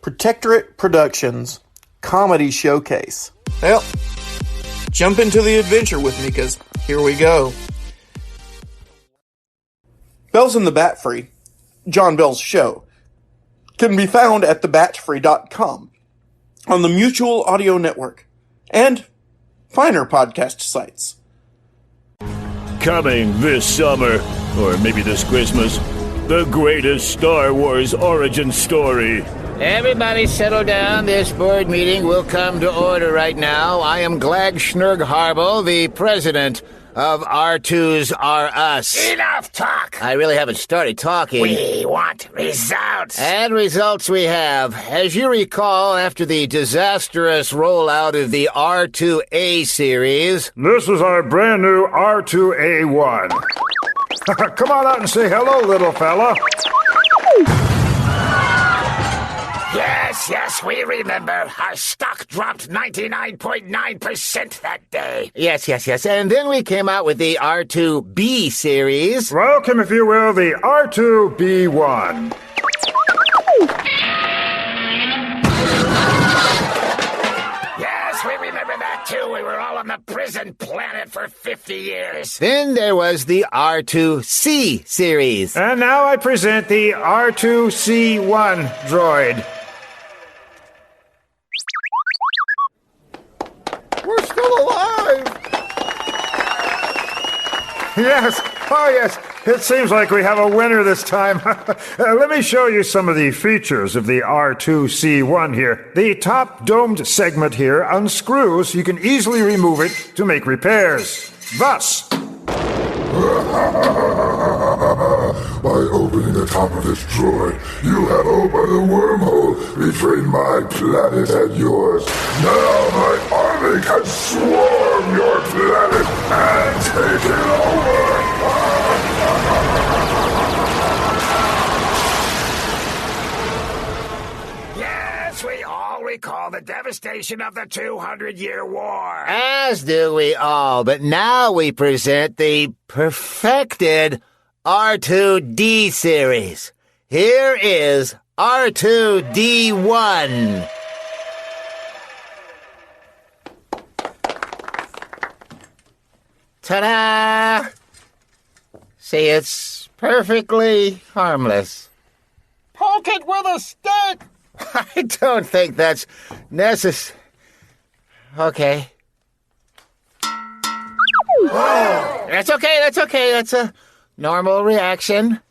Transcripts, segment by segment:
Protectorate Productions Comedy Showcase. Well, jump into the adventure with me, because here we go. Bells in the Bat Free, John Bell's show, can be found at thebatfree.com, on the Mutual Audio Network, and finer podcast sites. Coming this summer, or maybe this Christmas, the greatest Star Wars origin story. Everybody settle down. This board meeting will come to order right now. I am Glag Schnurg Harble, the president of R2's R Us. Enough talk! I really haven't started talking. We want results! And results we have. As you recall, after the disastrous rollout of the R2A series... This is our brand new R2A1. Come on out and say hello, little fella. Yes, we remember. Our stock dropped 99.9% that day. Yes. And then we came out with the R2B series. Welcome, if you will, the R2B1. Yes, we remember that too. We were all on the prison planet for 50 years. Then there was the R2C series. And now I present the R2C1 droid. We're still alive! Yes, oh yes, it seems like we have a winner this time. Let me show you some of the features of the R2C1 here. The top domed segment here unscrews. You can easily remove it to make repairs. Thus. By opening the top of this droid, you have opened a wormhole between my planet and yours. Now my army can swarm your planet and take it over! Yes, we all recall the devastation of the 200-year war. As do we all, but now we present the perfected R2D series. Here is R2D1. Ta-da! See, it's perfectly harmless. Poke it with a stick! I don't think that's necessary. Okay. That's okay. That's a normal reaction.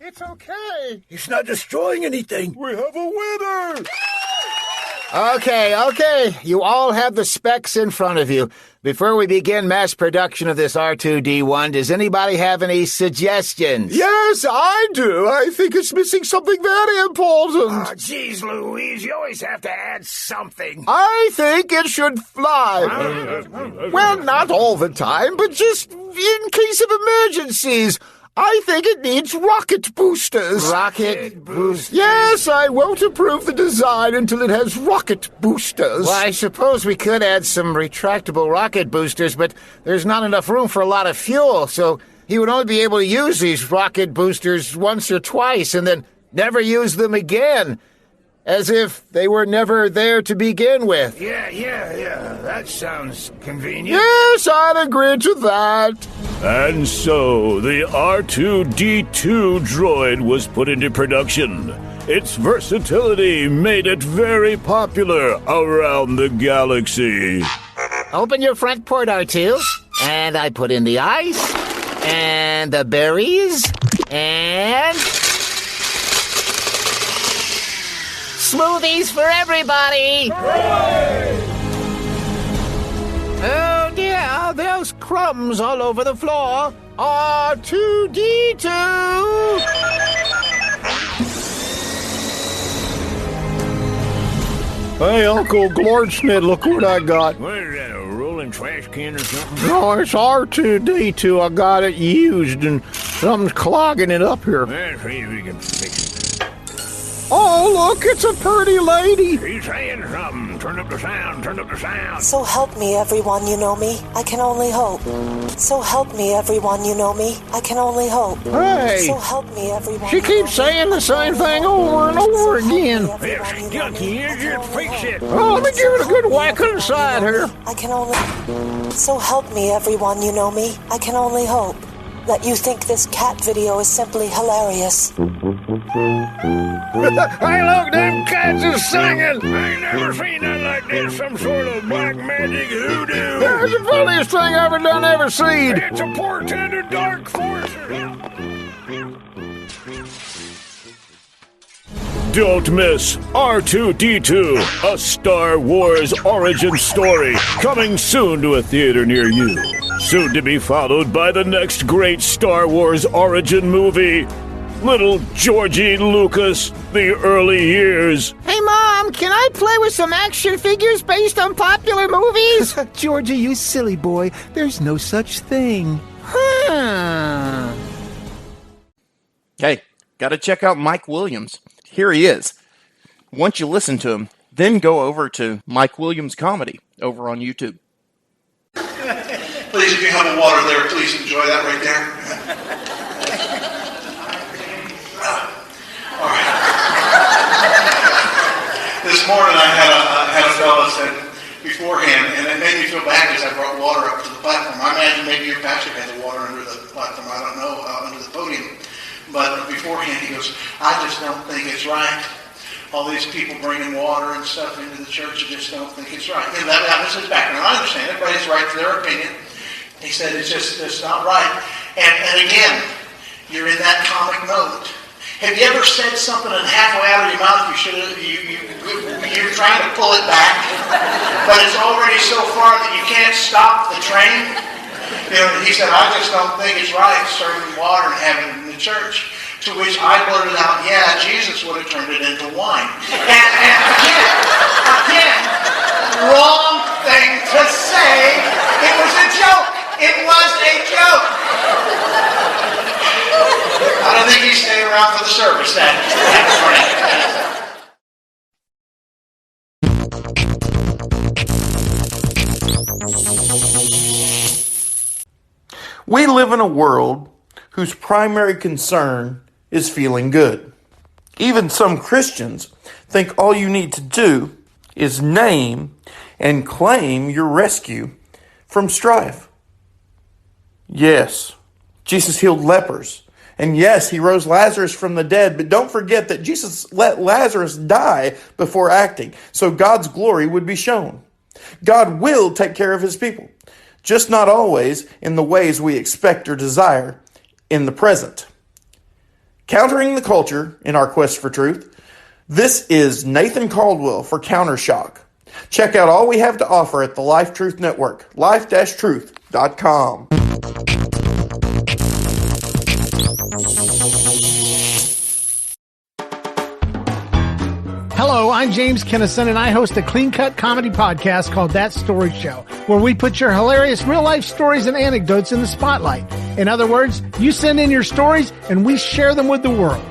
It's okay. It's not destroying anything. We have a winner! Okay. You all have the specs in front of you. Before we begin mass production of this R2D1, does anybody have any suggestions? Yes, I do. I think it's missing something very important. Oh, geez, Louise, you always have to add something. I think it should fly. Well, not all the time, but just in case of emergencies. I think it needs rocket boosters. Rocket boosters? Yes, I won't approve the design until it has rocket boosters. Well, I suppose we could add some retractable rocket boosters, but there's not enough room for a lot of fuel, so he would only be able to use these rocket boosters once or twice and then never use them again, as if they were never there to begin with. Yeah, that sounds convenient. Yes, I'd agree to that. And so, the R2-D2 droid was put into production. Its versatility made it very popular around the galaxy. Open your front port, R2. And I put in the ice, and the berries, and... smoothies for everybody! Hooray! Oh dear, there's crumbs all over the floor. R2-D2! Hey, Uncle Glordsmith, look what I got. What is that, a rolling trash can or something? No, it's R2-D2. I got it used, and something's clogging it up here. Let's see if we can fix it. Oh, Oh, look, it's a pretty lady. He's saying something. Turn up the sound, turn up the sound. So help me, everyone, you know me. I can only hope. So help me, everyone, you know me. I can only hope. Hey, So help me, everyone. she keeps saying the same thing over and over again. If Skunky is it, fix it. Oh, let me give it a good whack on the side here. I can only... So help me, everyone, you know me. I can only hope that you think this cat video is simply hilarious. Hey, look, them cats is singing. I ain't never seen nothing like this. Some sort of black magic hoodoo. That's the funniest thing I've ever seen. It's a portent of dark force. Don't miss R2-D2, a Star Wars origin story, coming soon to a theater near you. Soon to be followed by the next great Star Wars origin movie, Little Georgie Lucas, The Early Years. Hey, Mom, can I play with some action figures based on popular movies? Georgie, you silly boy. There's no such thing. Hey, gotta check out Mike Williams. Here he is. Once you listen to him, then go over to Mike Williams Comedy over on YouTube. Please, if you have a water there, please enjoy that right there. All right. This morning I had a fellow said beforehand, and it made me feel bad because I brought water up to the platform. I imagine maybe your pastor had the water under the platform. I don't know, under the podium. But beforehand, he goes, I just don't think it's right. All these people bringing water and stuff into the church, I just don't think it's right. And that was his background. I understand. Everybody's right to their opinion. He said, it's not right. And again, you're in that comic mode. Have you ever said something and halfway out of your mouth you're trying to pull it back, but it's already so far that you can't stop the train? You know, he said, I just don't think it's right serving water and having it in the church. To which I blurted out, yeah, Jesus would have turned it into wine. And again, wrong thing to say. It was a joke. It was a joke. I don't think he stayed around for the service that morning. We live in a world whose primary concern is feeling good. Even some Christians think all you need to do is name and claim your rescue from strife. Yes, Jesus healed lepers. And yes, he rose Lazarus from the dead. But don't forget that Jesus let Lazarus die before acting, so God's glory would be shown. God will take care of his people, just not always in the ways we expect or desire in the present. Countering the culture in our quest for truth, this is Nathan Caldwell for Countershock. Check out all we have to offer at the Life Truth Network, life-truth.com. Hello, I'm James Kennison, and I host a clean-cut comedy podcast called That Story Show, where we put your hilarious real-life stories and anecdotes in the spotlight. In other words, you send in your stories, and we share them with the world.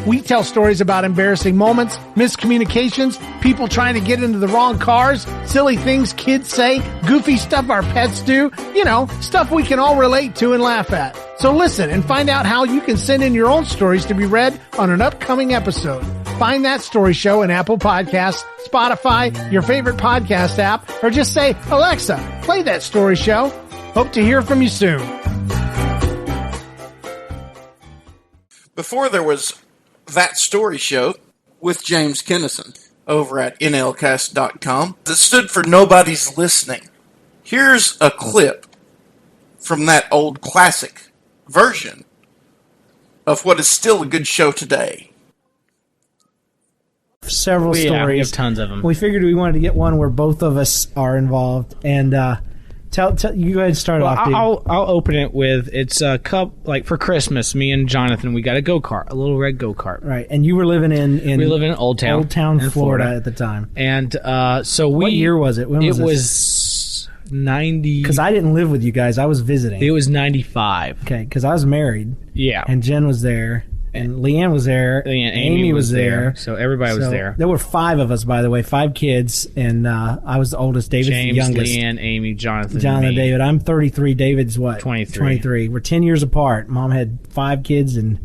We tell stories about embarrassing moments, miscommunications, people trying to get into the wrong cars, silly things kids say, goofy stuff our pets do, stuff we can all relate to and laugh at. So listen and find out how you can send in your own stories to be read on an upcoming episode. Find That Story Show in Apple Podcasts, Spotify, your favorite podcast app, or just say, Alexa, play That Story Show. Hope to hear from you soon. Before there was That Story Show with James Kennison over at nlcast.com that stood for Nobody's Listening. Here's a clip from that old classic version of what is still a good show today. Several stories. We have tons of them. We figured we wanted to get one where both of us are involved. And tell you go ahead and start off, dude. I'll open it with, it's a cup, like for Christmas, me and Jonathan, we got a go-kart, a little red go-kart. Right, and you were living in we live in Old Town, Florida at the time. And so what year was it? When was it? This? Was 90. Because I didn't live with you guys. I was visiting. It was 95. Okay, because I was married. Yeah. And Jen was there. and Leanne was there. Amy was there. So everybody was there. There were 5 of us, by the way, 5 kids, and I was the oldest. David's James, the youngest. Leanne, Amy, Jonathan, David. I'm 33. David's what? 23. We're 10 years apart. Mom had 5 kids and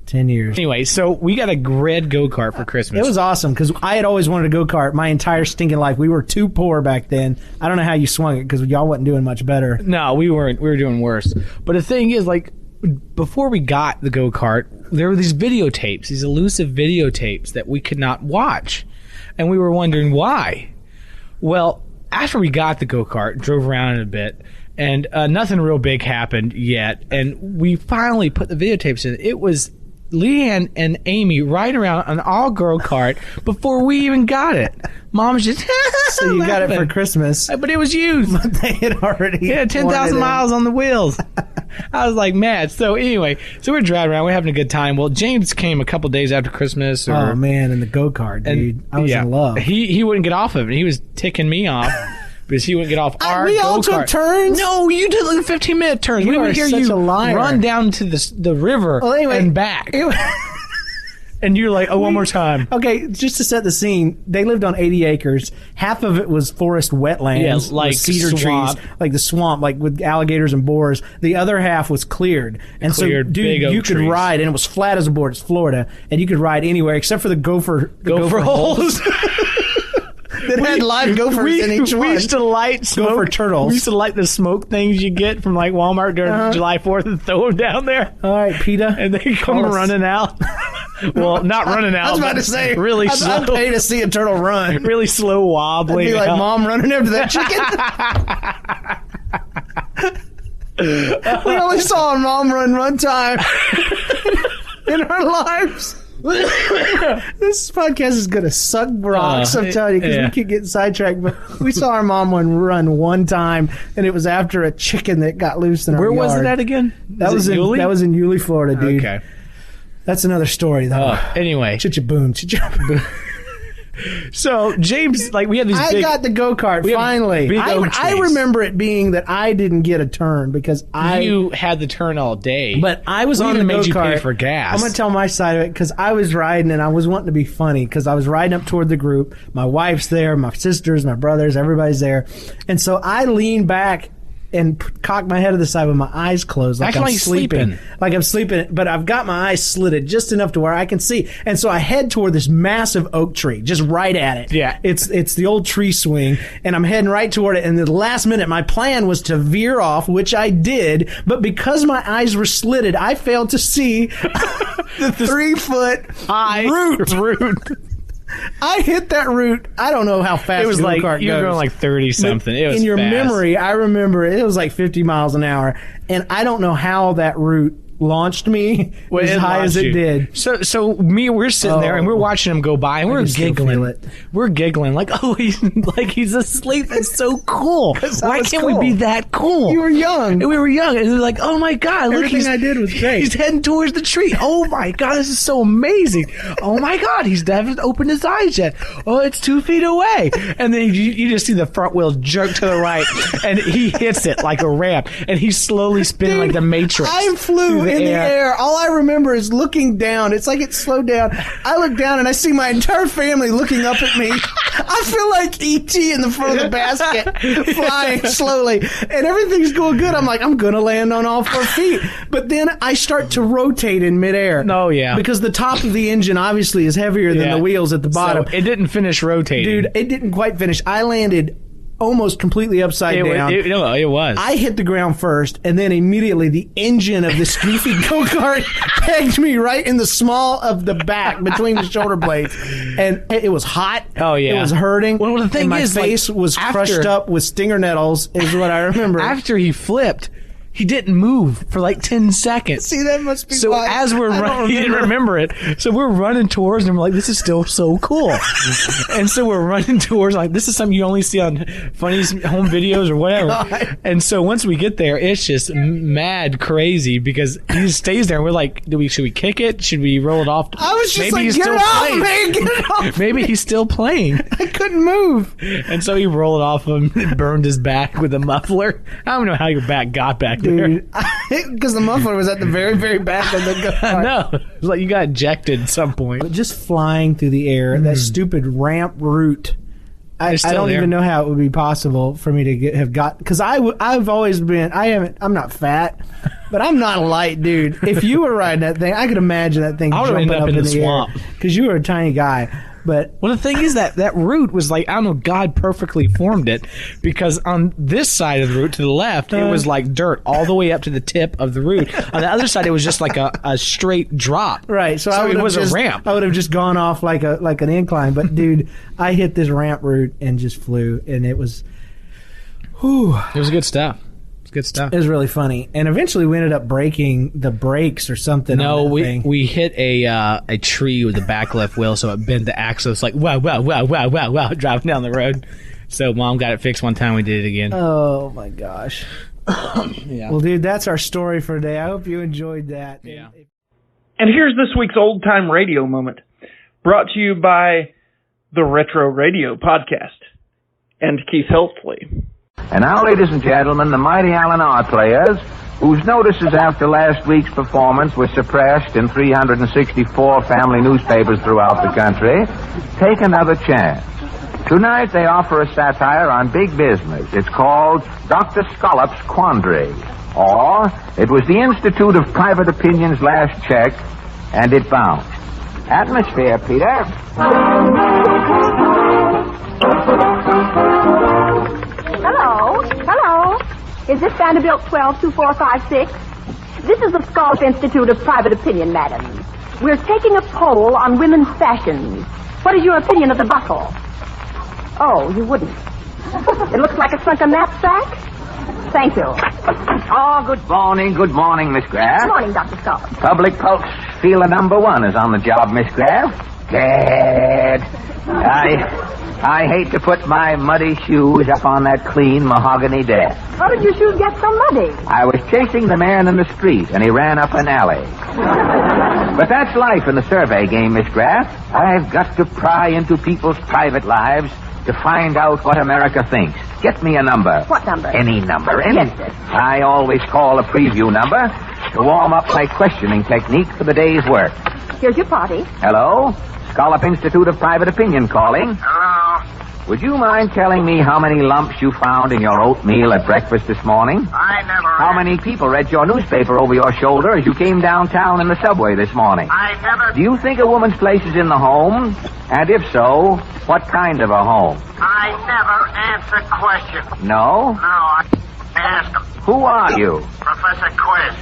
10 years. Anyway, so we got a red go-kart for Christmas. It was awesome because I had always wanted a go-kart my entire stinking life. We were too poor back then. I don't know how you swung it because y'all wasn't doing much better. No, we weren't. We were doing worse. But the thing is, like, before we got the go-kart, there were these videotapes, these elusive videotapes that we could not watch. And we were wondering why. Well, after we got the go-kart, drove around it a bit, and nothing real big happened yet. And we finally put the videotapes in. It was Leanne and Amy riding around an all-girl kart before we even got it. Mom's just so you got it for Christmas, but it was used. But they had already 10,000 miles on the wheels. I was like mad. So anyway, we're driving around, we're having a good time. Well, James came a couple days after Christmas. Oh man, in the go-kart, dude, I was in love. He wouldn't get off of it. He was ticking me off. Because he wouldn't get off our we go-kart. all took turns? No, you did like 15-minute turns. We would hear you run down to the river and back. And you're like, one more time. Okay, just to set the scene, they lived on 80 acres. Half of it was forest wetlands, like with cedar swamp. trees, like the swamp, like with alligators and boars. The other half was cleared. And Cleared, so, dude, big oak you could trees. ride, and it was flat as a board. It's Florida, and you could ride anywhere except for the gopher holes. That had live gophers in each one. We used to light smoke. Gopher turtles. We used to light the smoke things you get from like Walmart during July 4th and throw them down there. All right, PETA. And they come running out. Well, not running out. I was about to say, really slow. I'd pay to see a turtle run. Really slow wobbling. I'd be like Mom running after that chicken. We only saw Mom run one time in our lives. This podcast is gonna suck rocks, I'm telling you, because we keep getting sidetracked. But we saw our mom run one time, and it was after a chicken that got loose in our yard. Where was it at again? That was in Yulee, Florida, dude. Okay, that's another story, though. Anyway, boom. So James, like, we had these. I got the go-kart finally. I remember it being that I didn't get a turn because you had the turn all day, but I was on the made go-kart. You pay for gas. I'm gonna tell my side of it because I was riding and I was wanting to be funny because I was riding up toward the group. My wife's there, my sisters, my brothers, everybody's there, and so I leaned back and cock my head to the side with my eyes closed, like I'm sleeping. Like I'm sleeping, but I've got my eyes slitted just enough to where I can see. And so I head toward this massive oak tree, just right at it. Yeah. It's the old tree swing, and I'm heading right toward it. And at the last minute, my plan was to veer off, which I did, but because my eyes were slitted, I failed to see the 3-foot root. I hit that root. I don't know how fast it was. Like go-kart you were goes. going like 30 something. It was in your fast. memory. I remember it was like 50 miles an hour, and I don't know how that root launched me as high as it did. So we're sitting there and we're watching him go by and we're giggling. We're giggling like, oh, he's asleep. That's so cool. Why can't we be that cool? You were young. We were young, and they're like, oh my god, look, everything I did was great. He's heading towards the tree. Oh my god, this is so amazing. Oh my god, he hasn't opened his eyes yet. Oh, it's 2 feet away, and then you just see the front wheel jerk to the right, and he hits it like a ramp, and he's slowly spinning like the Matrix. I flew in the air. All I remember is looking down. It's like it slowed down. I look down and I see my entire family looking up at me. I feel like E.T. in the front of the basket, flying slowly, and everything's going good. I'm like, I'm going to land on all 4 feet. But then I start to rotate in midair. Oh, yeah. Because the top of the engine obviously is heavier than the wheels at the bottom. So it didn't finish rotating. Dude, it didn't quite finish. I landed almost completely upside down. It was. I hit the ground first, and then immediately the engine of this goofy go-kart pegged me right in the small of the back between the shoulder blades, and it was hot. Oh yeah, it was hurting. Well, the thing and is, my face was crushed up with stinger nettles. Is what I remember. After he flipped, he didn't move for like 10 seconds. See, that must be so why. As we're running, he didn't remember it. So we're running towards him. We're like, this is still so cool. And so we're running towards, like, this is something you only see on funny home videos or whatever. God. And so once we get there, it's just mad crazy because he just stays there. And we're like, should we kick it? Should we roll it off? I was just Maybe like, get it off, man, get it off. Maybe he's still playing. I couldn't move. And so he rolled it off him and burned his back with a muffler. I don't know how your back got back Dude, because the muffler was at the very, very back of the go-kart. No, it's like you got ejected at some point. But just flying through the air, that stupid ramp route. I don't even know how it would be possible for me to have got, because I've always been, I'm not fat, but I'm not a light dude. If you were riding that thing, I could imagine that thing jumping up in the swamp because you were a tiny guy. But the thing is that route was like, I don't know, God perfectly formed it, because on this side of the route to the left, it was like dirt all the way up to the tip of the route. On the other side, it was just like a straight drop. Right. So it was a ramp. I would have just gone off like an incline. But dude, I hit this ramp route and just flew, and it was, whew. It was good stuff. Good stuff. It was really funny, and eventually we ended up breaking the brakes or something. No, we hit a tree with the back left wheel, so it bent the axle. It's like wow, driving down the road. So Mom got it fixed one time. We did it again. Oh my gosh. Yeah. Well, dude, that's our story for today. I hope you enjoyed that. Yeah. And here's this week's old time radio moment, brought to you by the Retro Radio Podcast and Keith Heltsley. And now, ladies and gentlemen, the mighty Allen players, whose notices after last week's performance were suppressed in 364 family newspapers throughout the country, take another chance. Tonight they offer a satire on big business. It's called Dr. Scollop's Quandary. Or, it was the Institute of Private Opinion's last check, and it bounced. Atmosphere, Peter. Hello. Is this Vanderbilt 122456? This is the Scollop Institute of Private Opinion, madam. We're taking a poll on women's fashions. What is your opinion of the buckle? Oh, you wouldn't. It looks like a sunken knapsack. Thank you. Oh, good morning, Miss Graff. Good morning, Dr. Scollop. Public pulse feeler number 1 is on the job, Miss Graff. Good. I hate to put my muddy shoes up on that clean mahogany desk. How did your shoes get so muddy? I was chasing the man in the street, and he ran up an alley. But that's life in the survey game, Miss Graff. I've got to pry into people's private lives to find out what America thinks. Get me a number. What number? Any number. Yes, sir. I always call a preview number to warm up my questioning technique for the day's work. Here's your party. Hello? Scollop Institute of Private Opinion calling. Hello? Would you mind telling me how many lumps you found in your oatmeal at breakfast this morning? I never... How many people read your newspaper over your shoulder as you came downtown in the subway this morning? I never... Do you think a woman's place is in the home? And if so, what kind of a home? I never answer questions. No? No, I ask them. Who are you? Professor Quiz.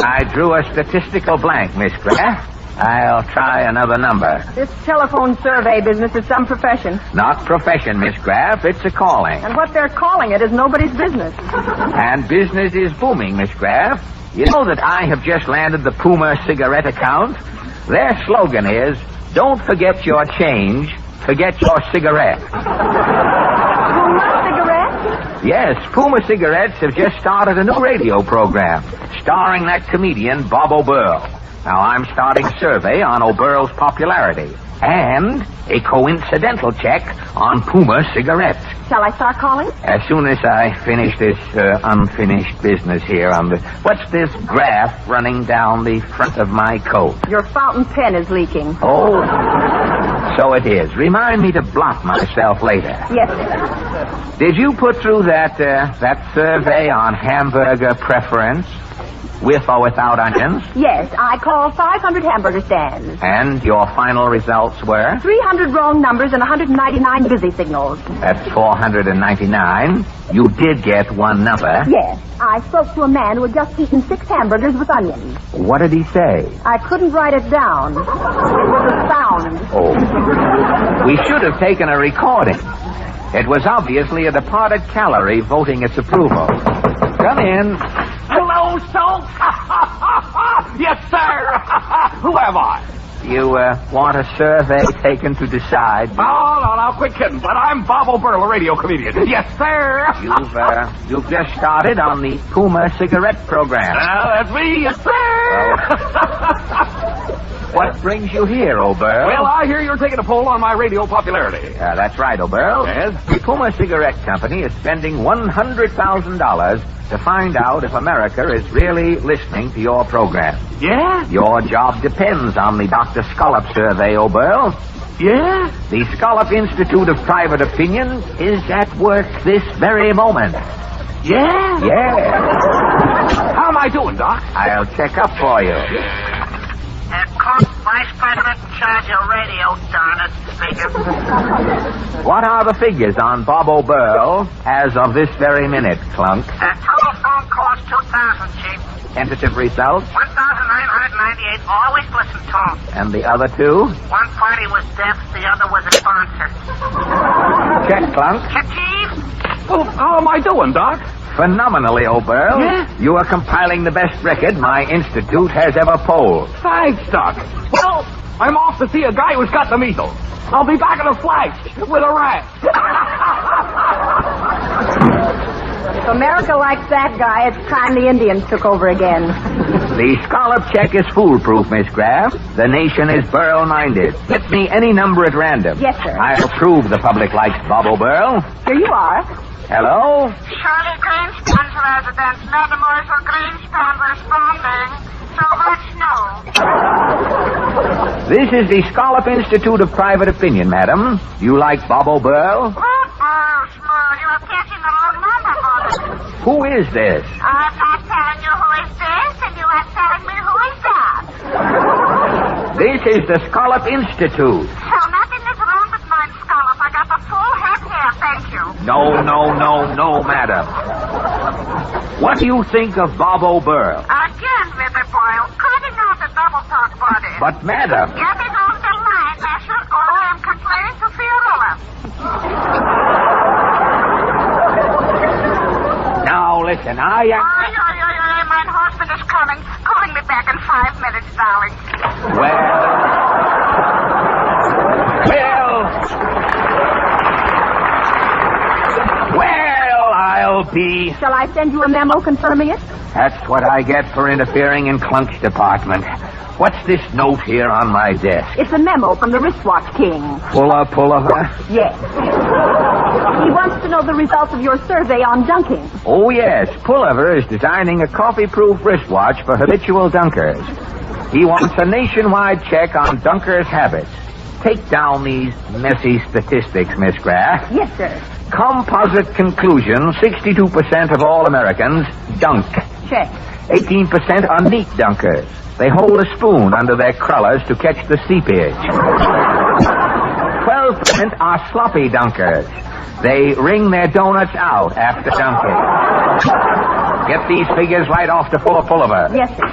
I drew a statistical blank, Miss Graff. I'll try another number. This telephone survey business is some profession. Not profession, Miss Graff. It's a calling. And what they're calling it is nobody's business. And business is booming, Miss Graff. You know that I have just landed the Puma cigarette account? Their slogan is, don't forget your change, forget your cigarette. Puma cigarette? Yes, Puma Cigarettes have just started a new radio program starring that comedian Bob O'Burl. Now, I'm starting a survey on O'Burl's popularity and a coincidental check on Puma cigarettes. Shall I start calling? As soon as I finish this unfinished business here on the... What's this graph running down the front of my coat? Your fountain pen is leaking. Oh, so it is. Remind me to blot myself later. Yes, sir. Did you put through that survey on hamburger preference? With or without onions? Yes, I called 500 hamburger stands. And your final results were? 300 wrong numbers and 199 busy signals. That's 499. You did get one number. Yes, I spoke to a man who had just eaten 6 hamburgers with onions. What did he say? I couldn't write it down. It was a sound. Oh. We should have taken a recording. It was obviously a departed calorie voting its approval. Come in. Hello, Soap. Yes, sir. Who am I? You want a survey taken to decide? No, quit kidding. But I'm Bob O'Burl, a radio comedian. Yes, sir. You've just started on the Puma cigarette program. That's me, yes, sir. What brings you here, O'Burl? Well, I hear you're taking a poll on my radio popularity. That's right, O'Burl. Yes? The Puma Cigarette Company is spending $100,000 to find out if America is really listening to your program. Yeah? Your job depends on the Dr. Scollop survey, O'Burl. Yeah? The Scollop Institute of Private Opinion is at work this very moment. Yeah? Yeah. How am I doing, Doc? I'll check up for you. Clunk, Vice President in charge of radio, darn it, speaking. What are the figures on Bob O'Burl as of this very minute, Clunk? Total phone calls, 2,000, Chief. Tentative results? 1,998. Always listen to him. And the other two? One party was deaf, the other was a sponsor. Check, Clunk. Chief? Well, how am I doing, Doc? Phenomenally, O'Burl. Yeah? You are compiling the best record my institute has ever polled. Thanks, Doc. Well, I'm off to see a guy who's got the measles. I'll be back in a flash with a rat. If America likes that guy, it's time the Indians took over again. The Scollop check is foolproof, Miss Graff. The nation is Burl-minded. Hit me any number at random. Yes, sir. I'll prove the public likes Bob O'Burl. Here you are. Hello? Shirley Greenspan's residence, Mademoiselle Greenspan responding. So much no. This is the Scollop Institute of Private Opinion, madam. You like Bob O'Burl? Small, you are catching the wrong number, boy. Who is this? I'm not telling you who is this, and you are telling me who is that. This is the Scollop Institute. So nothing is wrong with mine, Scollop. I got the full head here, thank you. No, madam. What do you think of Bob O'Burl? Again, River Boyle, cutting off the double talk body. But, madam... Getting off the line, Asher, or I am complaining to Fiorella. Now, listen, I am... My husband is coming. Calling me back in 5 minutes, darling. Well, I'll be... Shall I send you a memo confirming it? That's what I get for interfering in Clunk's department. What's this note here on my desk? It's a memo from the wristwatch king. Pullover? Yes. He wants to know the results of your survey on dunking. Oh, yes. Pullover is designing a coffee-proof wristwatch for habitual dunkers. He wants a nationwide check on dunkers' habits. Take down these messy statistics, Miss Graff. Yes, sir. Composite conclusion, 62% of all Americans dunk. Check. 18% are neat dunkers. They hold a spoon under their crullers to catch the seepage. 12% are sloppy dunkers. They wring their donuts out after dunking. Get these figures right off to Pullover. Yes, sir.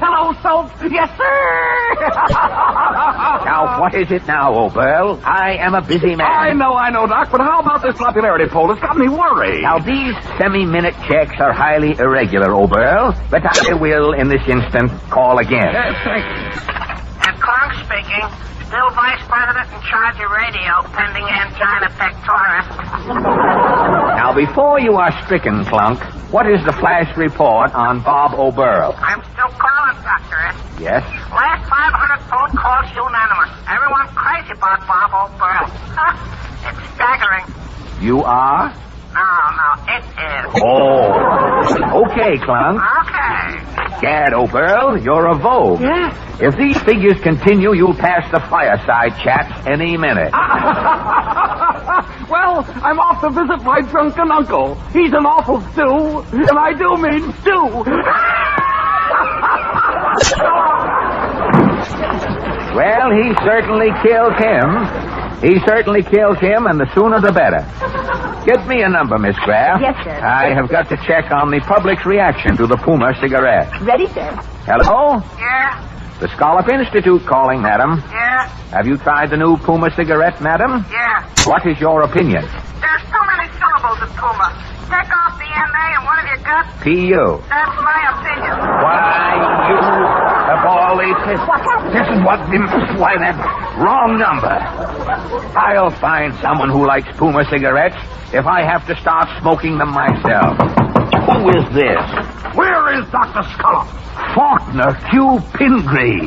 Hello, Soap. Yes, sir. Now, what is it now, O'Burl? I am a busy man. I know, Doc, but how about this popularity poll? It's got me worried. Now, these semi-minute checks are highly irregular, O'Burl, but I will, in this instant, call again. Yes, thank you. And Clark speaking. Still Vice President in charge of radio, pending angina pectoris. Now, before you are stricken, Clunk, what is the flash report on Bob O'Burl? I'm still calling, Doctor. Yes? Last 500 phone calls unanimous. Everyone crazy about Bob O'Burl. It's staggering. You are? No, it is. Oh. Okay, Clunk. Okay. Gad O'Burl, you're a vogue. Yeah? If these figures continue, you'll pass the fireside chats any minute. Well, I'm off to visit my drunken uncle. He's an awful stew, and I do mean stew. Well, he certainly killed him. And the sooner the better. Get me a number, Miss Graff. Yes, sir. I have got to check on the public's reaction to the Puma cigarette. Ready, sir. Hello? Yeah? The Scollop Institute calling, madam. Yeah? Have you tried the new Puma cigarette, madam? Yeah. What is your opinion? There's so many syllables in Puma. Take off the M.A. and what have you got? P.U. That's my opinion. Why, you of all these... This is what... Why, that wrong number. I'll find someone who likes Puma cigarettes if I have to start smoking them myself. Who is this? Where is Dr. Scullop? Faulkner Q. Pingree.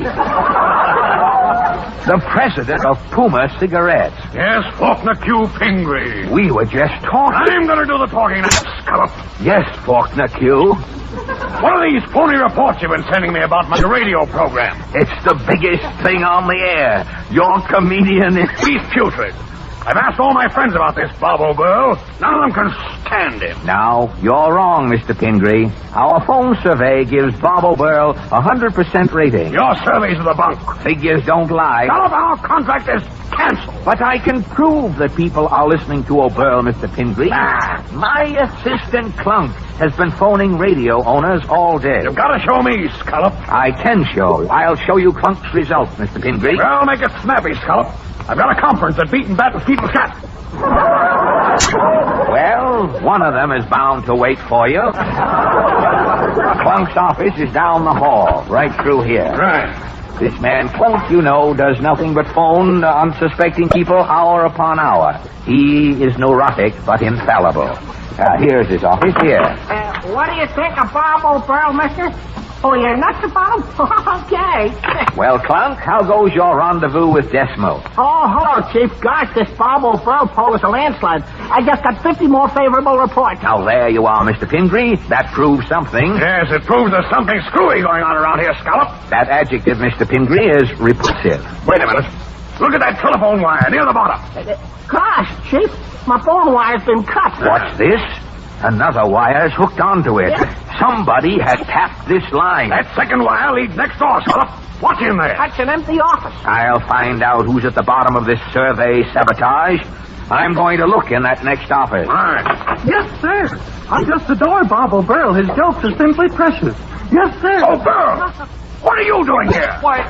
The president of Puma Cigarettes. Yes, Faulkner Q. Pingree. We were just talking. I'm going to do the talking now, Scullop. Yes, Faulkner Q. What are these phony reports you've been sending me about my radio program? It's the biggest thing on the air. Your comedian is... He's putrid. I've asked all my friends about this Bob O'Burl. None of them can stand him. Now, you're wrong, Mr. Pingree. Our phone survey gives Bob O'Burl 100% rating. Your surveys are the bunk. Figures don't lie. Scullop, our contract is canceled. But I can prove that people are listening to O'Burl, Mr. Pingree. My assistant Clunk has been phoning radio owners all day. You've got to show me, Scullop. I can show. I'll show you Clunk's results, Mr. Pingree. Well, make it snappy, Scullop. I've got a conference at Beaten Bat and Feetle Cat. Well, one of them is bound to wait for you. Clunk's office is down the hall, right through here. Right. This man Clunk, you know, does nothing but phone unsuspecting people hour upon hour. He is neurotic, but infallible. Here's his office here. What do you think of Bob O'Burl, mister? Oh, you're nuts about him? Okay. Well, Clunk, how goes your rendezvous with Desmo? Oh, hello, Chief. Gosh, this Bob O'Burl poll is a landslide. I just got 50 more favorable reports. Now, there you are, Mr. Pingree. That proves something. Yes, it proves there's something screwy going on around here, Scullop. That adjective, Mr. Pingree, is repulsive. Wait a minute. Look at that telephone wire near the bottom. Gosh, Chief, my phone wire's been cut. What's this? Another wire's hooked onto it. Somebody has tapped this line. That second wire leads next door, Scullop. What's in there? That's an empty office. I'll find out who's at the bottom of this survey sabotage. I'm going to look in that next office. Right. Yes, sir. I just adore Bob O'Burl. His jokes are simply precious. Yes, sir. O'Burl! What are you doing here? Why...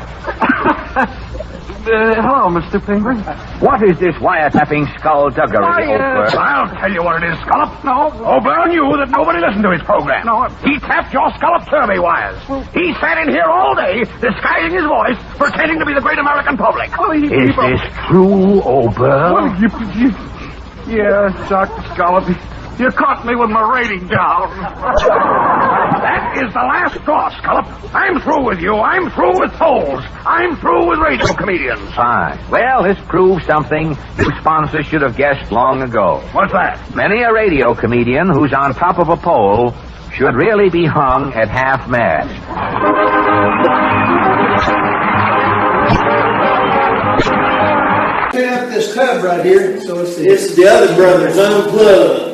hello, Mr. Pingree. What is this wiretapping skullduggery, O'Burl? I'll tell you what it is, Scullop. No. O'Burl knew that nobody listened to his program. No. He tapped your Scullop survey wires. He sat in here all day, disguising his voice, pretending to be the great American public. Oh, Is this true, O'Burl? Yes, Dr. Scullop. You caught me with my rating down. That is the last straw, Scullop. I'm through with you. I'm through with polls. I'm through with radio comedians. Fine. Well, this proves something you sponsors should have guessed long ago. What's that? Many a radio comedian who's on top of a pole should really be hung at half-mast. Clean up this tub right here, so it's It's the other brother's unplugged.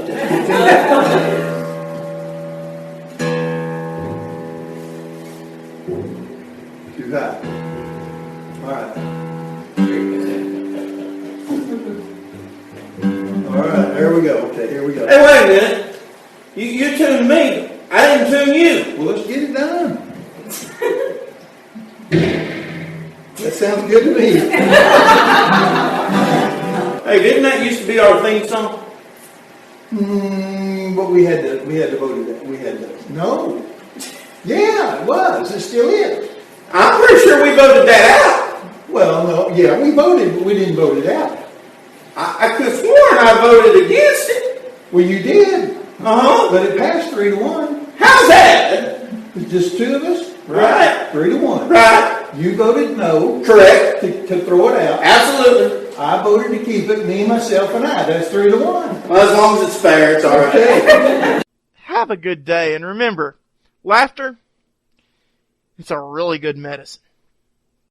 Too high. All right. All right, there we go. Okay, here we go. Hey, wait a minute. You tuned me. I didn't tune you. Well, let's get it done. That sounds good to me. Hey, didn't that used to be our theme song? But we had to vote it. We had to. No. Yeah, it was. It still is. I'm pretty sure we voted that out. Well, no. Yeah, we voted, but we didn't vote it out. I could have sworn I voted against it. Well, you did. Uh-huh. But it passed 3-1. How's that? It's just two of us. Right. 3-1. Right. You voted no. Correct. To throw it out. Absolutely. I voted to keep it, me, myself, and I. That's 3-1. Well, as long as it's fair, it's all right. Okay. Have a good day, and remember, laughter, it's a really good medicine.